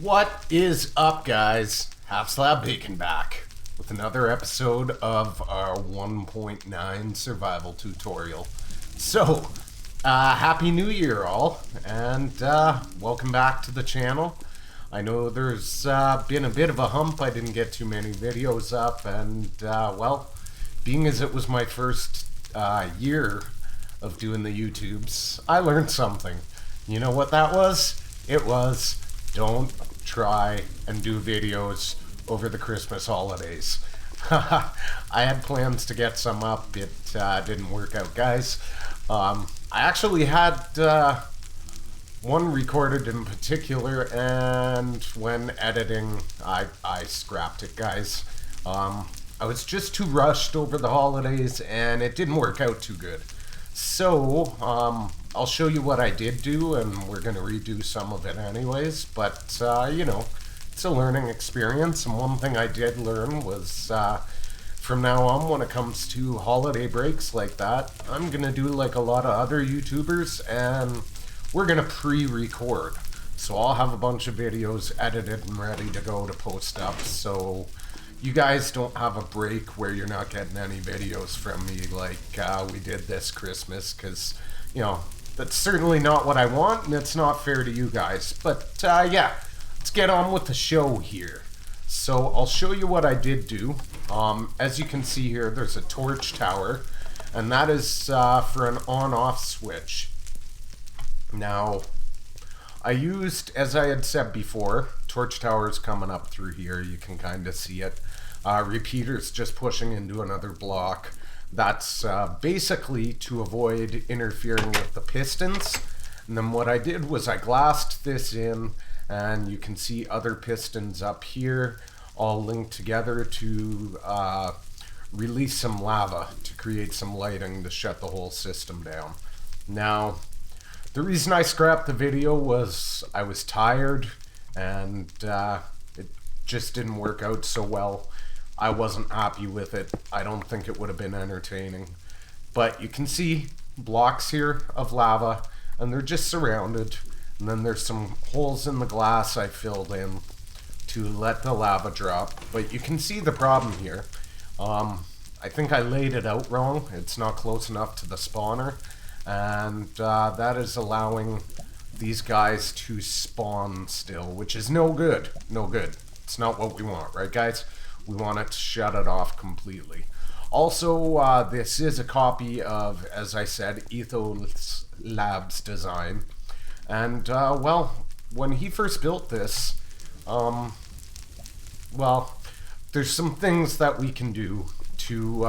What is up, guys? Half Slab Bacon back with another episode of our 1.9 survival tutorial. So, Happy New Year, all, and welcome back to the channel. I know there's been a bit of a hump. I didn't get too many videos up, and well, being as it was my first year of doing the YouTubes, I learned something. You know what that was? It was, don't try and do videos over the Christmas holidays. I had plans to get some up. It didn't work out, guys. I actually had one recorded in particular, and when editing, I scrapped it, guys. I was just too rushed over the holidays, and it didn't work out too good. So, I'll show you what I did do, and we're going to redo some of it anyways, but, you know, it's a learning experience, and one thing I did learn was, from now on, when it comes to holiday breaks like that, I'm going to do like a lot of other YouTubers, and we're going to pre-record. So I'll have a bunch of videos edited and ready to go to post up, so you guys don't have a break where you're not getting any videos from me like we did this Christmas, because, you know, that's certainly not what I want, and it's not fair to you guys. But, yeah, let's get on with the show here. So, I'll show you what I did do. As you can see here, there's a torch tower, and that is for an on-off switch. Now, I used, as I had said before, torch towers coming up through here. You can kind of see it. Repeaters just pushing into another block. That's basically to avoid interfering with the pistons. And then what I did was I glassed this in, and you can see other pistons up here all linked together to release some lava to create some lighting to shut the whole system down. Now, the reason I scrapped the video was I was tired, and it just didn't work out so well. I wasn't happy with it. I don't think it would have been entertaining. But you can see blocks here of lava, and they're just surrounded. And then there's some holes in the glass I filled in to let the lava drop. But you can see the problem here. I think I laid it out wrong. It's not close enough to the spawner. And that is allowing these guys to spawn still, which is no good. No good. It's not what we want, right, guys? We want it to shut it off completely. Also, this is a copy of, as I said, Ethos Labs design. And, well, when he first built this, well, there's some things that we can do to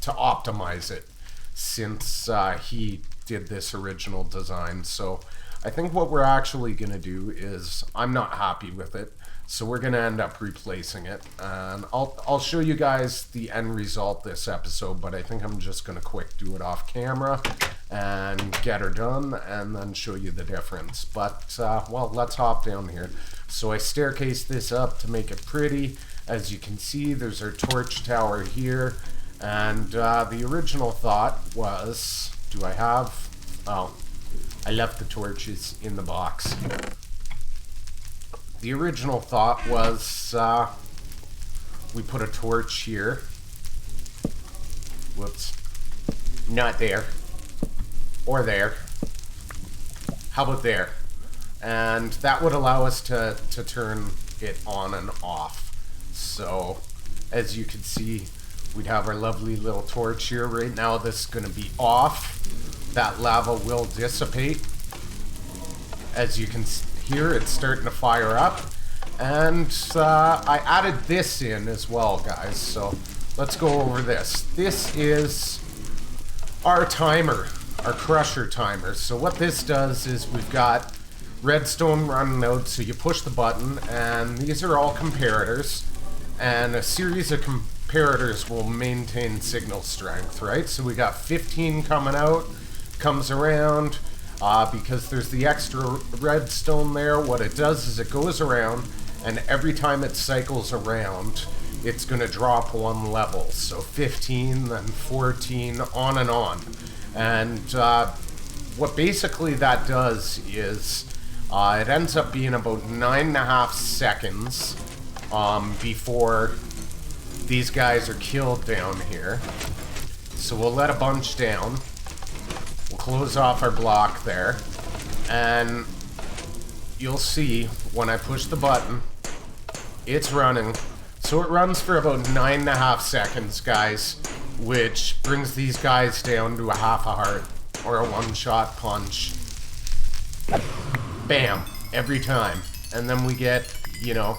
optimize it since he did this original design. So I think what we're actually going to do is, I'm not happy with it, so we're going to end up replacing it. And I'll show you guys the end result this episode, but I think I'm just going to quick do it off camera and get her done and then show you the difference. But, well, let's hop down here. So I staircased this up to make it pretty. As you can see, there's our torch tower here. And the original thought was, do I have, oh, I left the torches in the box. The original thought was we put a torch here. Whoops. Not there. Or there. How about there? And that would allow us to turn it on and off. So, as you can see, we'd have our lovely little torch here. Right now, this is going to be off. That lava will dissipate. As you can hear, it's starting to fire up. And I added this in as well, guys. So let's go over this. This is our timer, our crusher timer. So what this does is we've got redstone running out. So you push the button, and these are all comparators. And a series of comparators will maintain signal strength, right? So we got 15 coming out, comes around. Because there's the extra redstone there, what it does is it goes around, and every time it cycles around, it's going to drop one level. So 15, then 14, on and on. And what basically that does is It ends up being about 9.5 seconds before these guys are killed down here. So we'll let a bunch down. We'll close off our block there. And you'll see when I push the button, it's running. So it runs for about 9.5 seconds, guys, which brings these guys down to a half a heart or a one-shot punch. Bam, every time. And then we get, you know,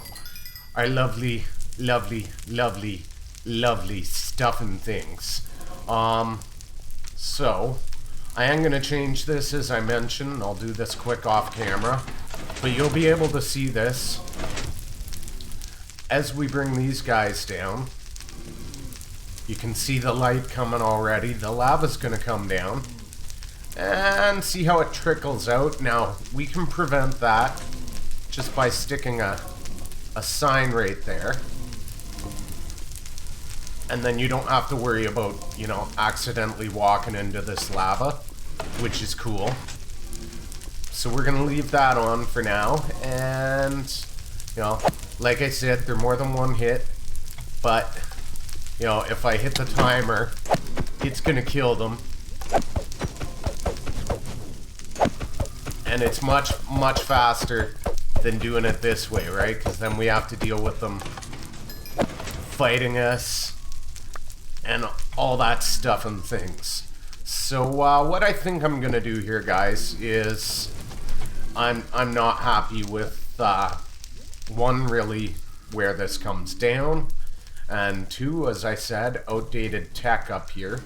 our lovely, lovely, lovely, lovely stuff and things. So I am going to change this, as I mentioned. I'll do this quick off camera, but you'll be able to see this as we bring these guys down. You can see the light coming already. The lava's going to come down. And see how it trickles out. Now, we can prevent that just by sticking a sign right there. And then you don't have to worry about, you know, accidentally walking into this lava, which is cool. So we're going to leave that on for now. And, you know, like I said, they're more than one hit. But, you know, if I hit the timer, it's going to kill them. And it's much, much faster than doing it this way, right? Because then we have to deal with them fighting us and all that stuff and things. So what I think I'm gonna do here, guys, is I'm not happy with one, really, where this comes down, and two, as I said, outdated tech up here.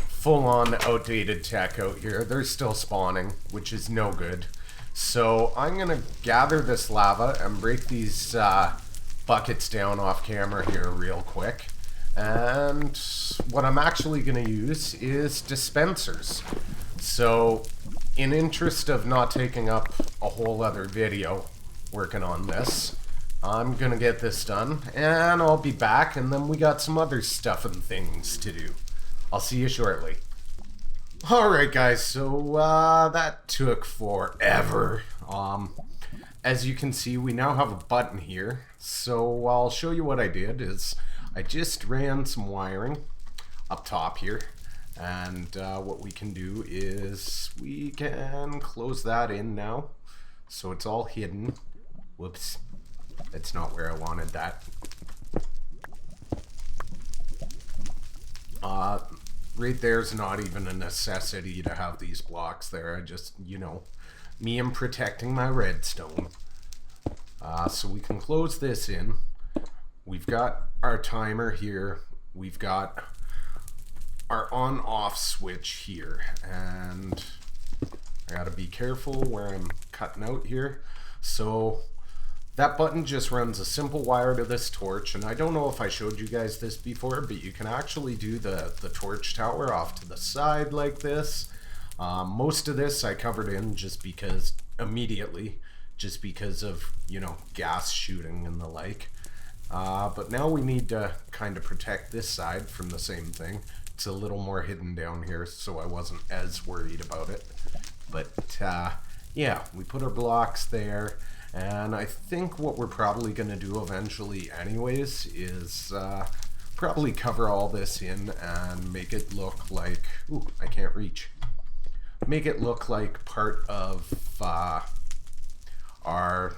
Full-on outdated tech out here. They're still spawning, which is no good. So I'm gonna gather this lava and break these buckets down off camera here real quick. And what I'm actually gonna use is dispensers. So in interest of not taking up a whole other video working on this, I'm gonna get this done and I'll be back, and then we got some other stuff and things to do. I'll see you shortly. Alright guys, so that took forever. As you can see, we now have a button here. So I'll show you what I did is I just ran some wiring up top here. And what we can do is we can close that in now. So it's all hidden. Whoops, that's not where I wanted that. Right there's not even a necessity to have these blocks there. I just, you know, me and protecting my redstone. So we can close this in. We've got our timer here. We've got our on-off switch here. And I gotta be careful where I'm cutting out here. So that button just runs a simple wire to this torch, and I don't know if I showed you guys this before, but you can actually do the torch tower off to the side like this. Most of this I covered in just because, immediately, just because of, you know, gas shooting and the like. But now we need to kind of protect this side from the same thing. It's a little more hidden down here, so I wasn't as worried about it. But yeah, we put our blocks there. And I think what we're probably going to do eventually anyways is probably cover all this in and make it look like, ooh, I can't reach. Make it look like part of our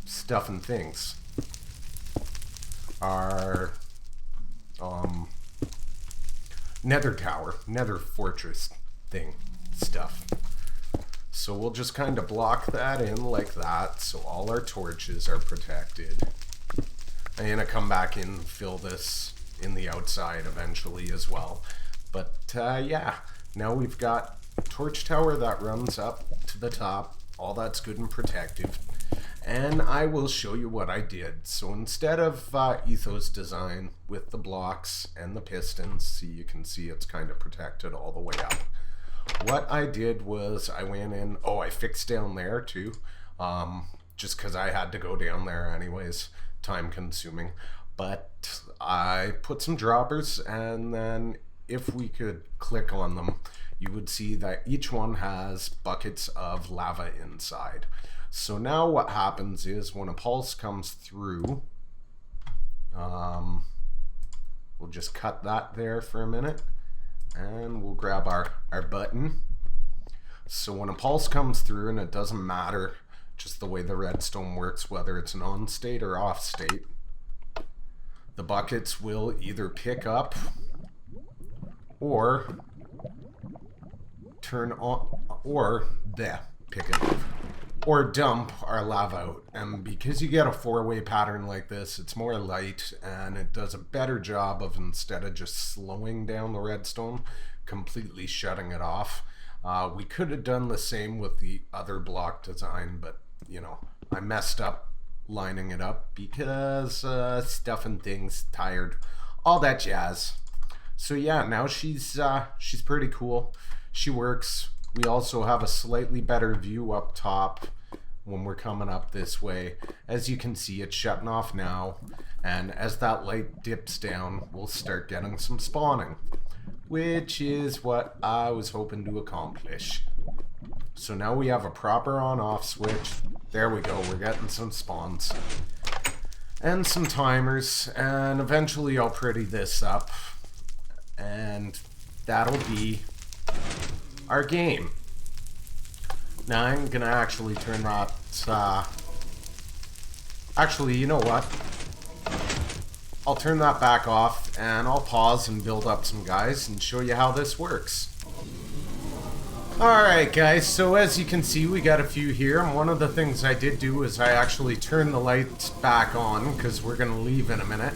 stuff and things. Our nether tower, nether fortress thing, stuff. So we'll just kind of block that in like that, so all our torches are protected. I'm gonna come back in and fill this in the outside eventually as well. But yeah, now we've got a torch tower that runs up to the top. All that's good and protective. And I will show you what I did. So instead of Ethos design with the blocks and the pistons, see, you can see it's kind of protected all the way up. What I did was I went in, I fixed down there too, just because I had to go down there anyways, time consuming. But I put some droppers, and then if we could click on them, you would see that each one has buckets of lava inside. So now what happens is when a pulse comes through, we'll just cut that there for a minute, and we'll grab our button. So when a pulse comes through, and it doesn't matter just the way the redstone works, whether it's an on state or off state, the buckets will either pick up or turn on, or pick it up, or dump our lava out. And because you get a four-way pattern like this, it's more light, and it does a better job of, instead of just slowing down the redstone, completely shutting it off. We could have done the same with the other block design, but you know, I messed up lining it up because stuff and things, tired, all that jazz. So yeah, now she's pretty cool. She works. We also have a slightly better view up top when we're coming up this way. As you can see, it's shutting off now, and as that light dips down, we'll start getting some spawning, which is what I was hoping to accomplish. So now we have a proper on-off switch. There we go, we're getting some spawns and some timers, and eventually I'll pretty this up, and that'll be our game. Now I'm gonna actually turn that, actually, you know what? I'll turn that back off, and I'll pause and build up some guys and show you how this works. Alright guys, so as you can see, we got a few here, and one of the things I did do is I actually turned the lights back on, because we're gonna leave in a minute.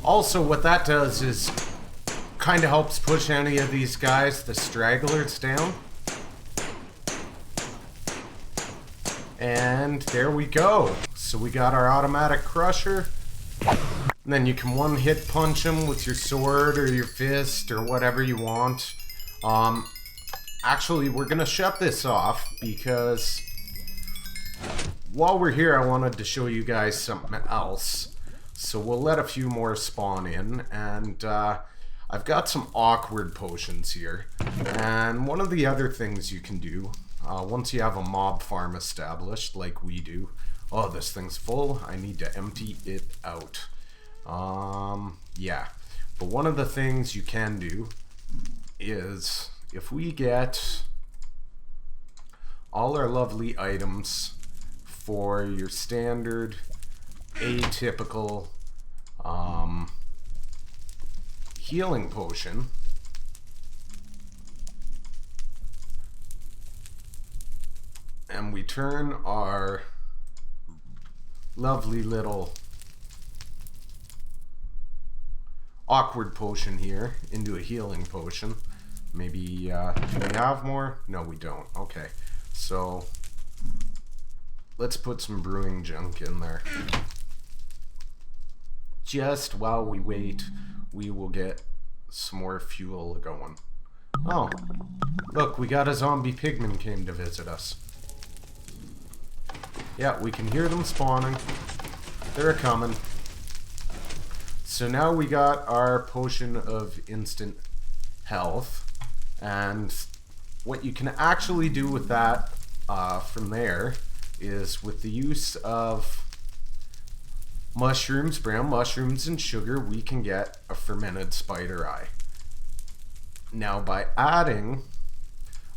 Also, what that does is kind of helps push any of these guys, the stragglers, down. And there we go. So we got our automatic crusher. And then you can one-hit punch them with your sword or your fist or whatever you want. Actually, we're gonna shut this off because while we're here, I wanted to show you guys something else. So we'll let a few more spawn in, and I've got some awkward potions here. And one of the other things you can do, once you have a mob farm established, like we do. Oh, this thing's full. I need to empty it out. Yeah. But one of the things you can do is, if we get all our lovely items for your standard, atypical, healing potion, and we turn our lovely little awkward potion here into a healing potion. Maybe, do we have more? No, we don't. Okay, so let's put some brewing junk in there. Just while we wait, we will get some more fuel going. Oh, look, we got a zombie pigman came to visit us. Yeah, we can hear them spawning. They're coming. So now we got our potion of instant health. And what you can actually do with that from there is, with the use of mushrooms, brown mushrooms, and sugar, we can get a fermented spider eye. Now, by adding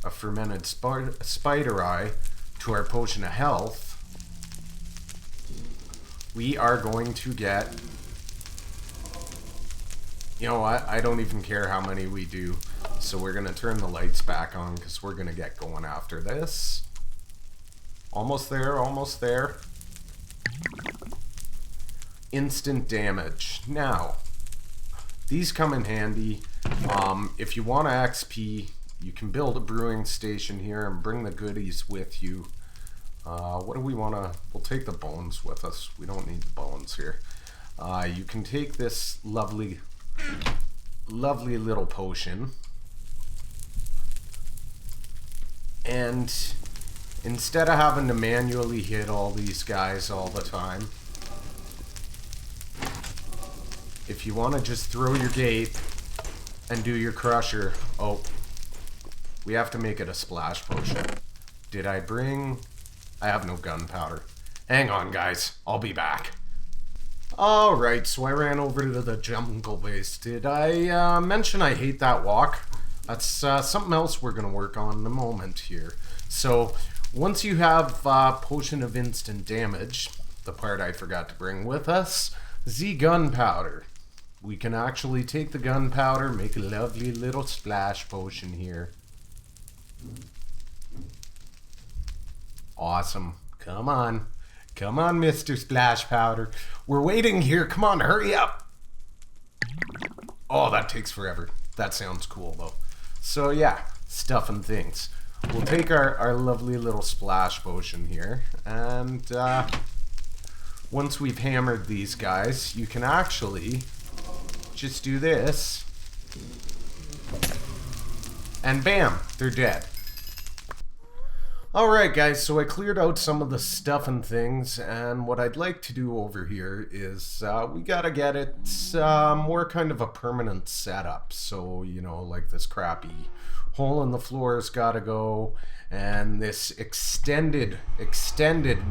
a fermented spider eye to our potion of health, we are going to get, you know what, I don't even care how many we do. So we're going to turn the lights back on because we're going to get going after this. Almost there, almost there. Instant damage. Now, these come in handy. If you want to XP, you can build a brewing station here and bring the goodies with you. What do we want to... We'll take the bones with us. We don't need the bones here. You can take this lovely little potion, and instead of having to manually hit all these guys all the time, if you want to just throw your gate and do your crusher, oh, we have to make it a splash potion. Did I bring... I have no gunpowder. Hang on, guys. I'll be back. Alright, so I ran over to the jungle base. Did I mention I hate that walk? That's something else we're going to work on in a moment here. So, once you have Potion of Instant Damage, the part I forgot to bring with us, the gunpowder. We can actually take the gunpowder, make a lovely little splash potion here. Awesome. Come on. Come on, Mr. Splash Powder. We're waiting here. Come on, hurry up. Oh, that takes forever. That sounds cool, though. So, yeah, stuff and things. We'll take our lovely little splash potion here. And once we've hammered these guys, you can actually just do this. And bam, they're dead. Alright guys, so I cleared out some of the stuff and things, and what I'd like to do over here is we gotta get it more kind of a permanent setup. So, you know, like this crappy hole in the floor has gotta go, and this extended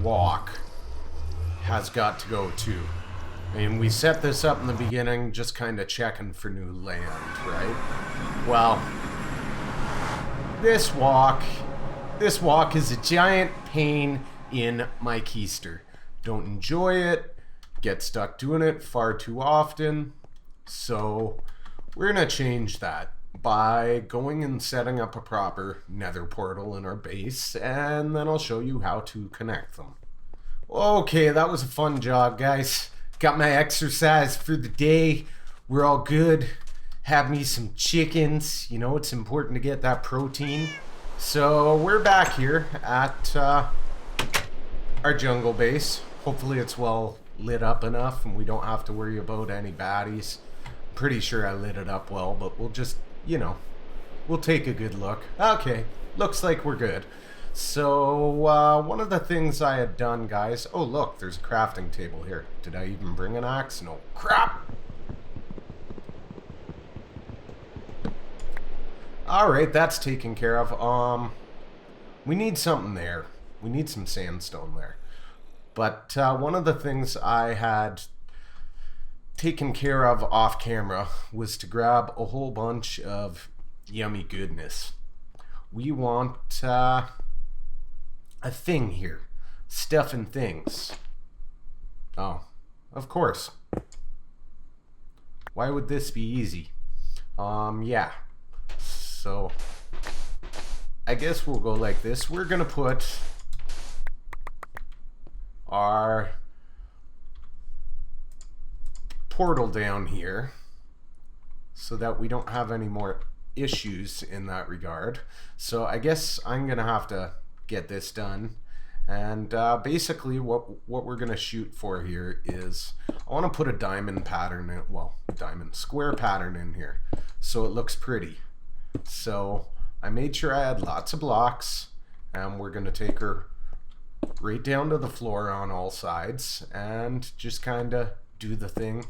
walk has got to go too. I mean, we set this up in the beginning just kind of checking for new land, right? Well, this walk is a giant pain in my keister. Don't enjoy it, get stuck doing it far too often, so we're gonna change that by going and setting up a proper nether portal in our base, and then I'll show you how to connect them. Okay, that was a fun job, guys. Got my exercise for the day. We're all good. Had me some chickens. You know, it's important to get that protein. So we're back here at our jungle base. Hopefully it's well lit up enough and we don't have to worry about any baddies. Pretty sure I lit it up well, but we'll just, you know, we'll take a good look. Okay, looks like we're good. So one of the things I had done, guys... Oh, look, there's a crafting table here. Did I even bring an axe? No. Crap! Alright, that's taken care of. We need something there. We need some sandstone there. But one of the things I had taken care of off camera was to grab a whole bunch of yummy goodness. We want a thing here. Stuff and things. Oh, of course. Why would this be easy? Yeah. So, I guess we'll go like this. We're gonna put our portal down here so that we don't have any more issues in that regard. So I guess I'm gonna have to get this done, and basically what we're gonna shoot for here is I want to put a diamond pattern in, well, diamond square pattern in here so it looks pretty. So I made sure I had lots of blocks, and we're gonna take her right down to the floor on all sides and just kind of do the thing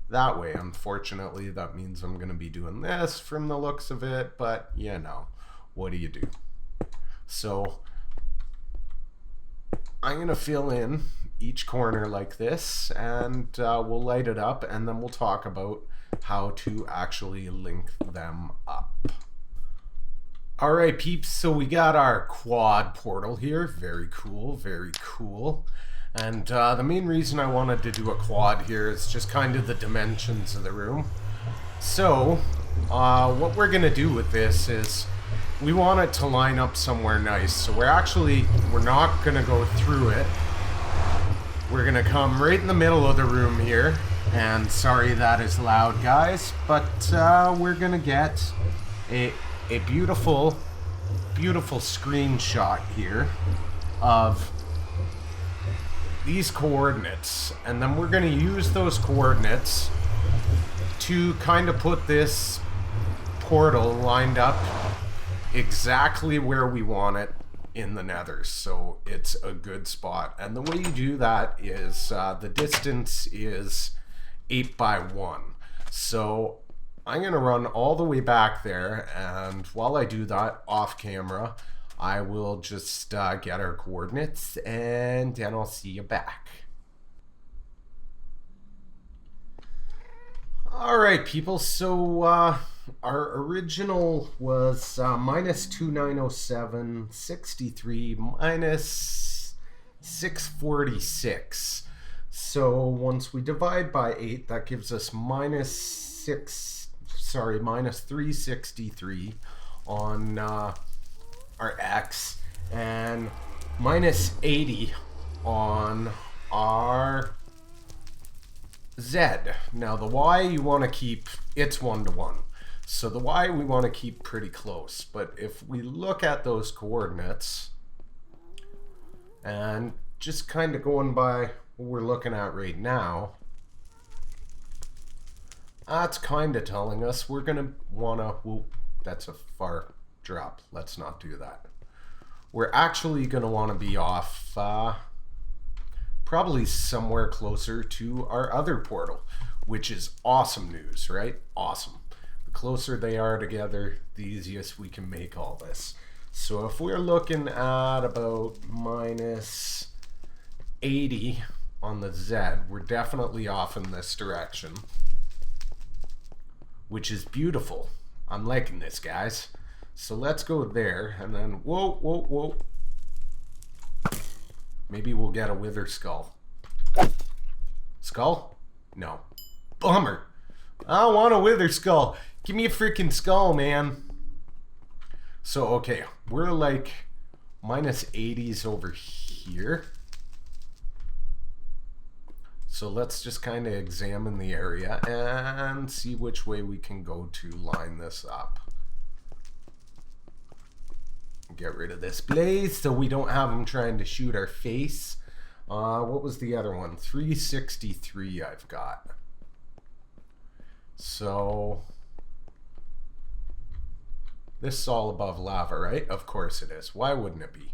that way. Unfortunately, that means I'm gonna be doing this from the looks of it, but you know, what do you do? So I'm gonna fill in each corner like this, and we'll light it up, and then we'll talk about how to actually link them up. Alright peeps, so we got our quad portal here. Very cool, very cool. And the main reason I wanted to do a quad here is just kind of the dimensions of the room. So, what we're gonna do with this is we want it to line up somewhere nice. So we're not gonna go through it. We're gonna come right in the middle of the room here. And sorry that is loud, guys, but we're gonna get a beautiful screenshot here of these coordinates, and then we're going to use those coordinates to kind of put this portal lined up exactly where we want it in the nether, so it's a good spot. And the way you do that is the distance is 8 by 1. So I'm going to run all the way back there, and while I do that off camera, I will just get our coordinates, and then I'll see you back. Alright people, so our original was minus 2907, 63, minus 646. So once we divide by 8, that gives us minus 363 on our x, and minus 80 on our z. Now the y you want to keep, it's 1-to-1. So the y we want to keep pretty close. But if we look at those coordinates, and just kind of going by what we're looking at right now, that's kind of telling us we're going to want to, whoop, that's a far drop. Let's not do that. We're actually going to want to be off probably somewhere closer to our other portal, which is awesome news, right? Awesome. The closer they are together, the easiest we can make all this. So if we're looking at about minus 80 on the Z, we're definitely off in this direction, which is beautiful. I'm liking this, guys. So let's go there, and then whoa, whoa, whoa. Maybe we'll get a wither skull. Skull? No. Bummer. I don't want a wither skull. Give me a freaking skull, man. So, okay, we're like minus 80s over here. So let's just kind of examine the area and see which way we can go to line this up. Get rid of this blaze so we don't have them trying to shoot our face. What was the other one? 363 I've got. So this is all above lava, right? Of course it is. Why wouldn't it be?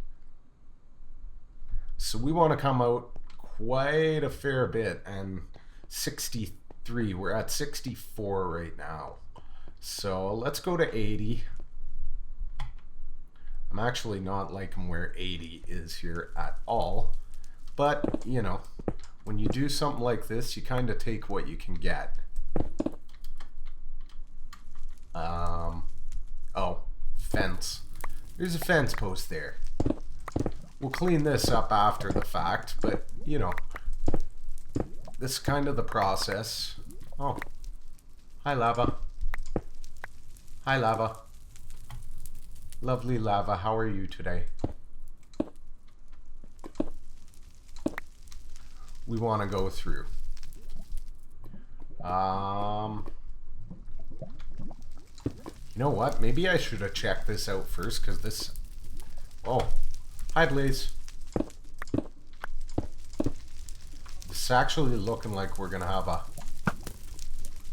So we want to come out quite a fair bit, and 63. We're at 64 right now. So let's go to 80. I'm actually not liking where 80 is here at all. But, you know, when you do something like this, you kind of take what you can get. Oh, fence. There's a fence post there. We'll clean this up after the fact, but, you know, this is kind of the process. Oh, hi lava. Hi lava. Lovely lava, how are you today? We want to go through. You know what? Maybe I should have checked this out first, because this... Oh, hi Blaze. This is actually looking like we're going to have a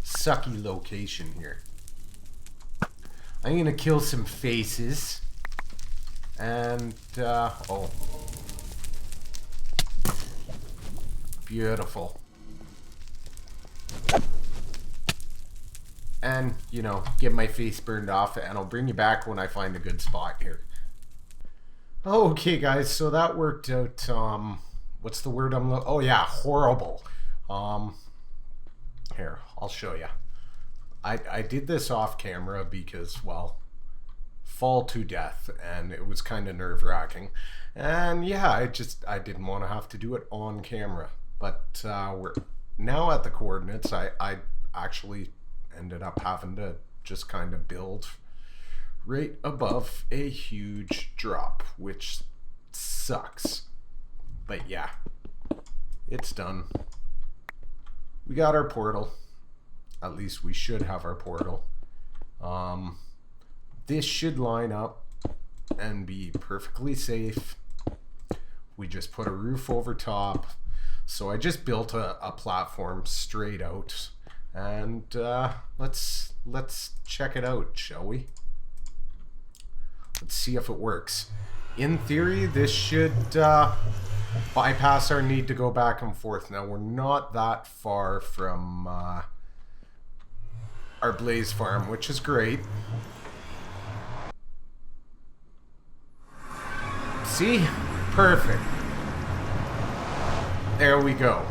sucky location here. I'm going to kill some faces. And, oh. Beautiful. And, you know, get my face burned off, and I'll bring you back when I find a good spot here. Okay, guys, so that worked out, what's the word I'm oh yeah, horrible. Here, I'll show you. I did this off camera because, well, fall to death, and it was kind of nerve-wracking. And yeah, I didn't want to have to do it on camera. But we're now at the coordinates. I actually ended up having to just kind of build right above a huge drop, which sucks. But yeah, it's done. We got our portal. At least we should have our portal. This should line up and be perfectly safe. We just put a roof over top. So I just built a platform straight out, and let's check it out, shall we? Let's see if it works. In theory, this should bypass our need to go back and forth. Now, we're not that far from our blaze farm, which is great. See? Perfect. There we go.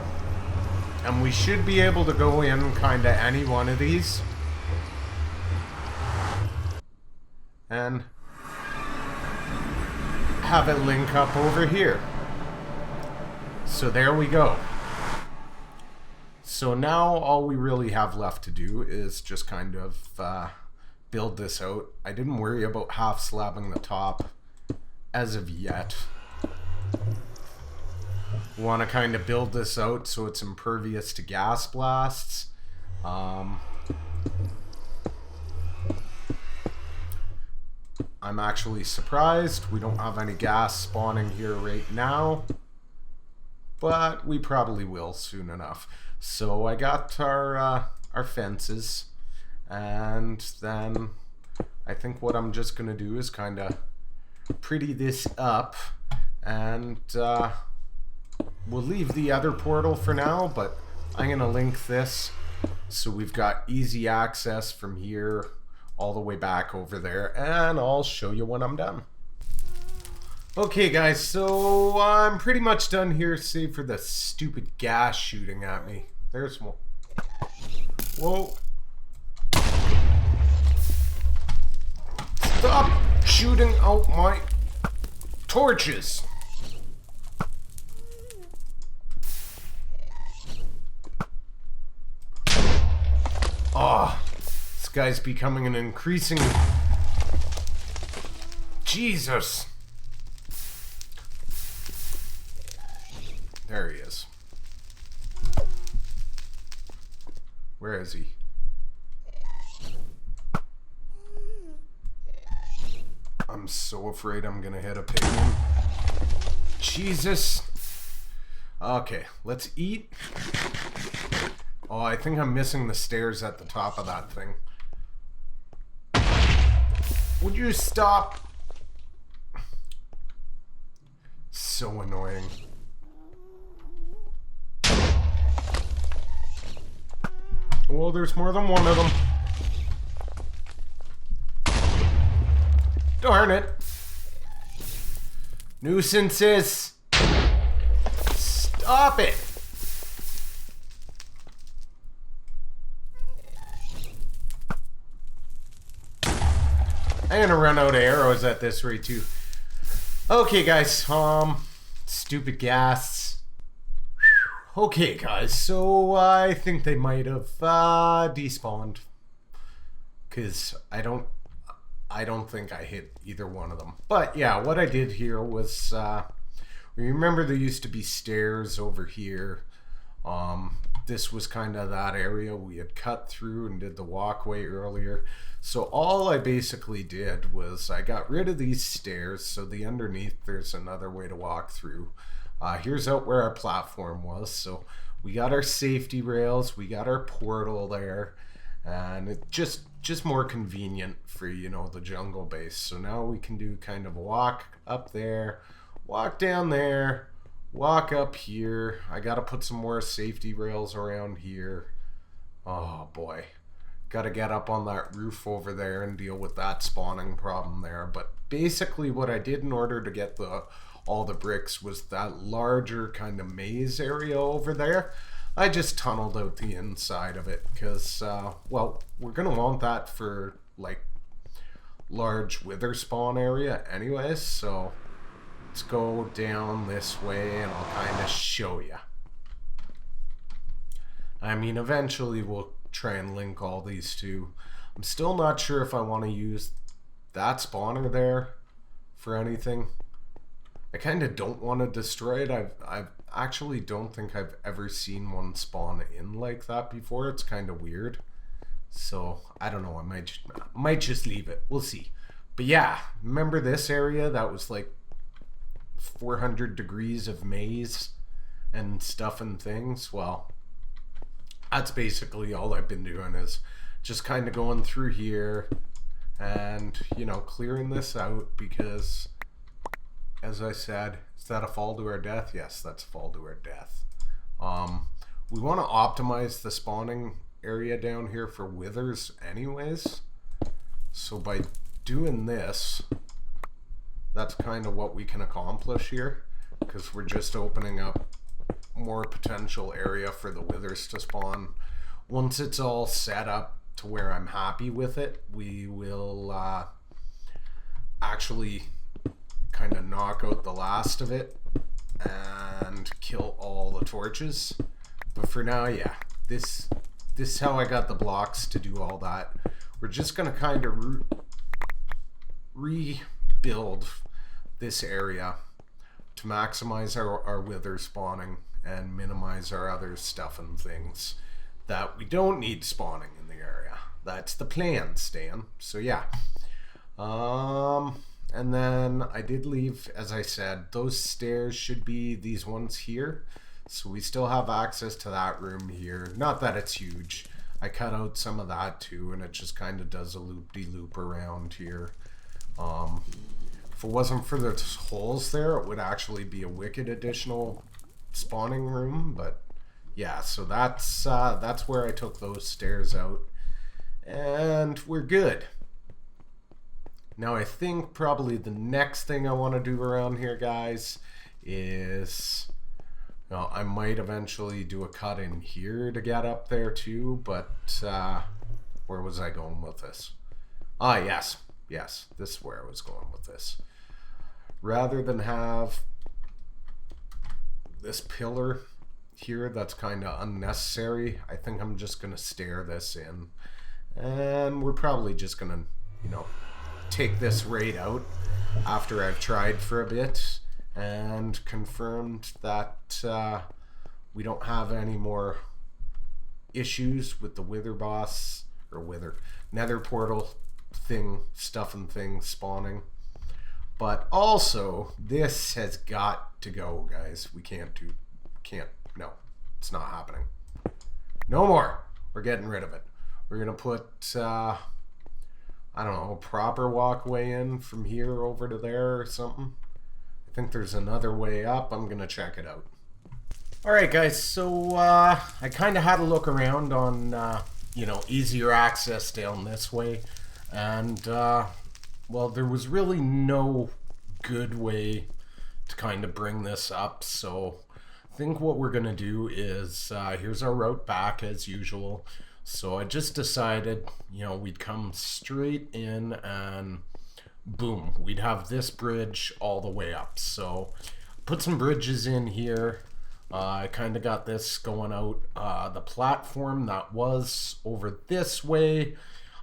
And we should be able to go in kind of any one of these. And have it link up over here. So there we go. So now all we really have left to do is just kind of build this out. I didn't worry about half slabbing the top as of yet. Want to kind of build this out so it's impervious to gas blasts. I'm actually surprised we don't have any gas spawning here right now, but we probably will soon enough. So I got our fences, and then I think what I'm just gonna do is kind of pretty this up, and we'll leave the other portal for now, but I'm gonna link this so we've got easy access from here all the way back over there, and I'll show you when I'm done. Okay guys, so I'm pretty much done here, save for the stupid gas shooting at me. There's one. Whoa. Stop shooting out my torches. Ah, this guy's becoming an increasing... Jesus. There he is. Where is he? I'm so afraid I'm gonna hit a pigman. Jesus. Okay, let's eat. Oh, I think I'm missing the stairs at the top of that thing. Would you stop? So annoying. Well, there's more than one of them. Darn it. Nuisances. Stop it. I'm gonna run out of arrows at this rate too. Okay guys, stupid gas. Okay guys, so I think they might have despawned, because I don't think I hit either one of them. But yeah, what I did here was remember there used to be stairs over here. This was kind of that area we had cut through and did the walkway earlier. So all I basically did was I got rid of these stairs, so the underneath there's another way to walk through. Here's out where our platform was. So we got our safety rails, we got our portal there, and it just more convenient for, you know, the jungle base. So now we can do kind of a walk up there, walk down there, walk up here. I gotta put some more safety rails around here. Oh boy, gotta get up on that roof over there and deal with that spawning problem there. But basically what I did in order to get all the bricks was that larger kind of maze area over there. I just tunneled out the inside of it because, well, we're going to want that for, like, large wither spawn area anyways. So let's go down this way and I'll kind of show you. I mean, eventually we'll try and link all these two. I'm still not sure if I want to use that spawner there for anything. I kind of don't want to destroy it. I actually don't think I've ever seen one spawn in like that before. It's kind of weird. So, I don't know. I might just leave it. We'll see. But yeah, remember this area? That was like 400 degrees of maze and stuff and things? Well, that's basically all I've been doing, is just kind of going through here and, you know, clearing this out because... As I said, is that a fall to our death? Yes, that's a fall to our death. We want to optimize the spawning area down here for withers anyways. So by doing this, that's kind of what we can accomplish here, because we're just opening up more potential area for the withers to spawn. Once it's all set up to where I'm happy with it, we will actually kind of knock out the last of it and kill all the torches. But for now, yeah, this is how I got the blocks to do all that. We're just gonna kind of rebuild this area to maximize our wither spawning and minimize our other stuff and things that we don't need spawning in the area. That's the plan, Stan. So yeah. And then I did leave, as I said, those stairs should be these ones here. So we still have access to that room here. Not that it's huge. I cut out some of that too, and it just kind of does a loop-de-loop around here. If it wasn't for the holes there, it would actually be a wicked additional spawning room. But yeah, so that's where I took those stairs out. And we're good. Now I think probably the next thing I want to do around here, guys, is... Now, I might eventually do a cut in here to get up there too, but where was I going with this? Ah, yes, this is where I was going with this. Rather than have this pillar here that's kind of unnecessary, I think I'm just going to stair this in. And we're probably just going to, you know, take this right out after I've tried for a bit and confirmed that we don't have any more issues with the wither boss or nether portal stuff and things spawning. But also, this has got to go, guys. No, it's not happening. No more. We're getting rid of it. We're gonna put I don't know, a proper walkway in from here over to there or something. I think there's another way up. I'm gonna check it out. Alright guys, so I kind of had a look around on you know, easier access down this way, and well, there was really no good way to kind of bring this up, so I think what we're gonna do is here's our route back as usual. So I just decided, you know, we'd come straight in and boom, we'd have this bridge all the way up. So put some bridges in here. I kind of got this going out. The platform that was over this way,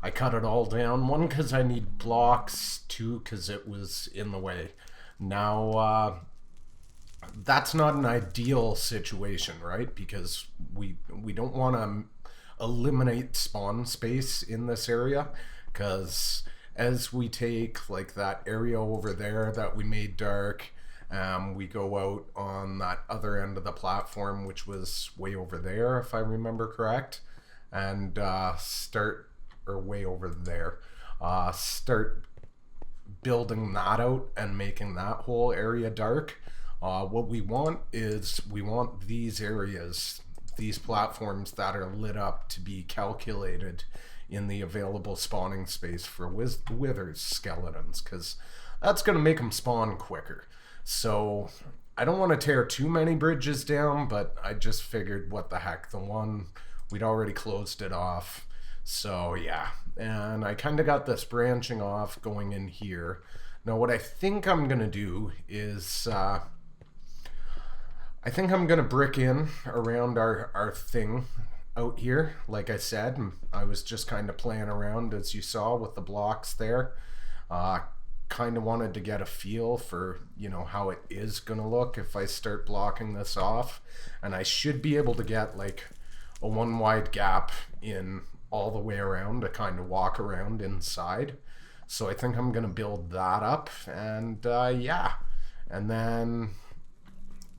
I cut it all down. One, because I need blocks. Two, because it was in the way. Now, that's not an ideal situation, right? Because we don't want to eliminate spawn space in this area, because as we take like that area over there that we made dark, we go out on that other end of the platform, which was way over there if I remember correct, and start building that out and making that whole area dark. What we want is these areas, these platforms that are lit up, to be calculated in the available spawning space for withers skeletons, because that's going to make them spawn quicker. So I don't want to tear too many bridges down, but I just figured, what the heck, the one we'd already closed it off. So yeah, and I kind of got this branching off going in here. Now what I think I'm going to do is I think I'm going to brick in around our thing out here. Like I said, I was just kind of playing around, as you saw, with the blocks there. Kind of wanted to get a feel for, you know, how it is going to look if I start blocking this off. And I should be able to get like a one wide gap in all the way around to kind of walk around inside. So I think I'm going to build that up, and yeah. And then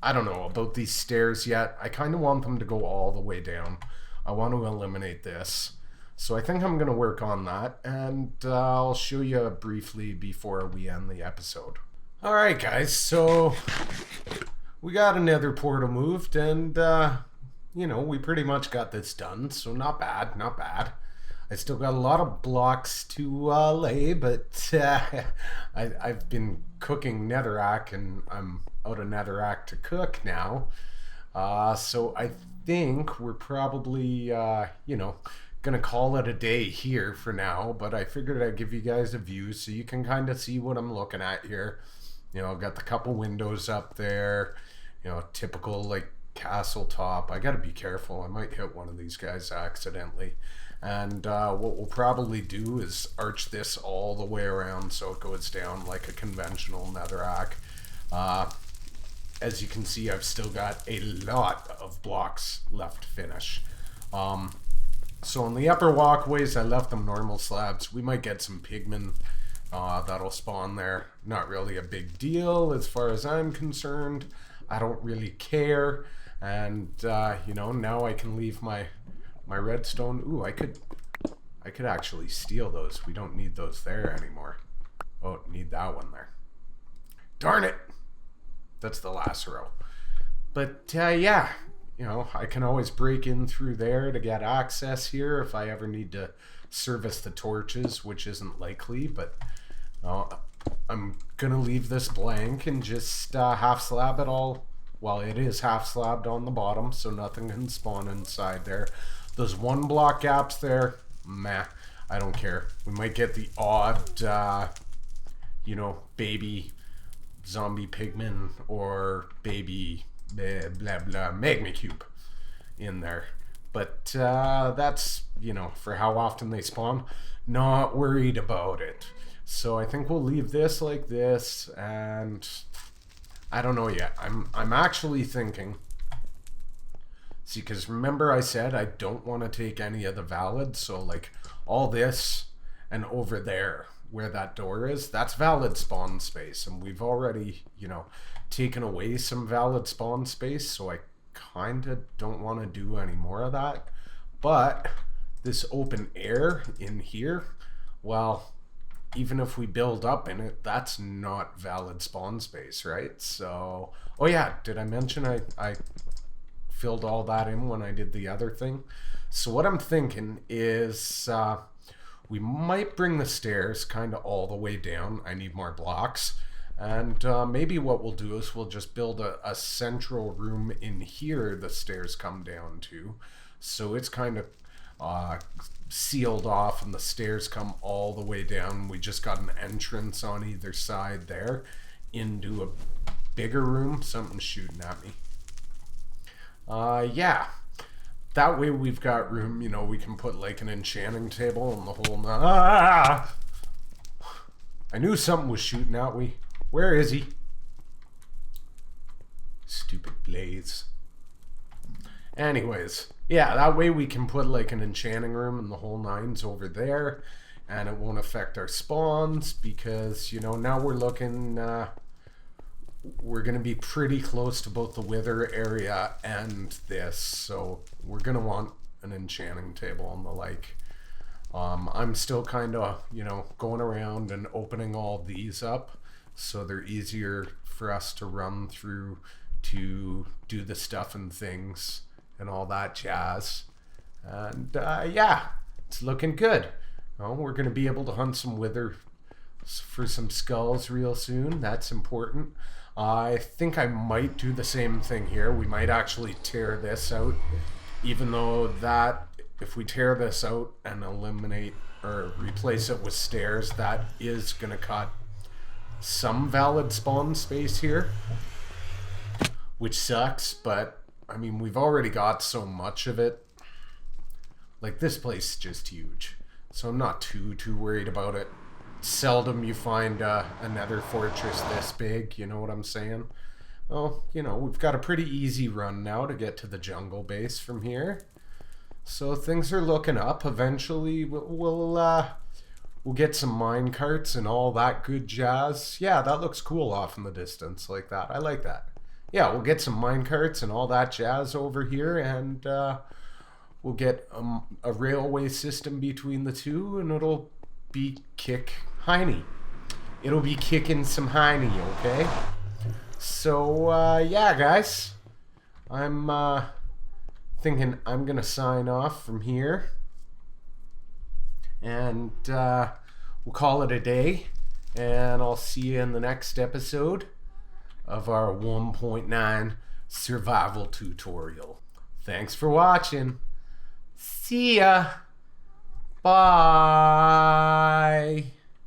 I don't know about these stairs yet. I kind of want them to go all the way down. I want to eliminate this. So I think I'm going to work on that, and I'll show you briefly before we end the episode. Alright guys, so we got another portal moved, and we pretty much got this done, so not bad, not bad. I still got a lot of blocks to lay, but I've been cooking netherrack, and I'm out of netherrack to cook now. So I think we're probably, gonna call it a day here for now, but I figured I'd give you guys a view so you can kind of see what I'm looking at here. I've got the couple windows up there, typical like castle top. I gotta be careful, I might hit one of these guys accidentally. And what we'll probably do is arch this all the way around so it goes down like a conventional netherrack. As you can see, I've still got a lot of blocks left to finish. So on the upper walkways, I left them normal slabs. We might get some pigmen that'll spawn there. Not really a big deal as far as I'm concerned. I don't really care. And, now I can leave my redstone. Ooh, I could actually steal those. We don't need those there anymore. Oh, need that one there. Darn it! That's the last row. But, yeah. I can always break in through there to get access here if I ever need to service the torches, which isn't likely, but I'm gonna leave this blank and just half slab it all. Well, it is half slabbed on the bottom, so nothing can spawn inside there. Those 1 block gaps there, meh, I don't care. We might get the odd, baby zombie pigman or baby blah blah magma cube in there, but that's for how often they spawn, not worried about it. So I think we'll leave this like this, and I don't know yet. I'm actually thinking, see, because remember I said I don't want to take any of the valid, so like all this and over there where that door is, that's valid spawn space, and we've already taken away some valid spawn space, so I kind of don't want to do any more of that. But this open air in here, well, even if we build up in it, that's not valid spawn space, right? So, oh yeah, did I mention I filled all that in when I did the other thing? So what I'm thinking is we might bring the stairs kind of all the way down. I need more blocks. And maybe what we'll do is we'll just build a central room in here the stairs come down to. So it's kind of sealed off and the stairs come all the way down. We just got an entrance on either side there into a bigger room. Something's shooting at me. Yeah. That way we've got room, we can put like an enchanting table and the whole... I knew something was shooting at me. Where is he? Stupid Blaze. Anyways, yeah, that way we can put like an enchanting room and the whole nines over there, and it won't affect our spawns because, now we're looking, we're going to be pretty close to both the wither area and this, so we're going to want an enchanting table and the like. I'm still kind of, going around and opening all these up so they're easier for us to run through to do the stuff and things and all that jazz. And yeah, it's looking good. We're going to be able to hunt some wither for some skulls real soon. That's important. I think I might do the same thing here. We might actually tear this out, even though that if we tear this out and eliminate or replace it with stairs, that is going to cut some valid spawn space here, which sucks, but I mean, we've already got so much of it. Like, this place is just huge, so I'm not too worried about it. Seldom you find another fortress this big, you know what I'm saying? Well, we've got a pretty easy run now to get to the jungle base from here. So things are looking up. Eventually we'll get some mine carts and all that good jazz. Yeah, that looks cool off in the distance like that. I like that. Yeah, we'll get some mine carts and all that jazz over here, and we'll get a railway system between the two, and it'll be Heine. It'll be kicking some Heine, okay? So, yeah, guys. I'm thinking I'm going to sign off from here. And we'll call it a day. And I'll see you in the next episode of our 1.9 survival tutorial. Thanks for watching. See ya. Bye.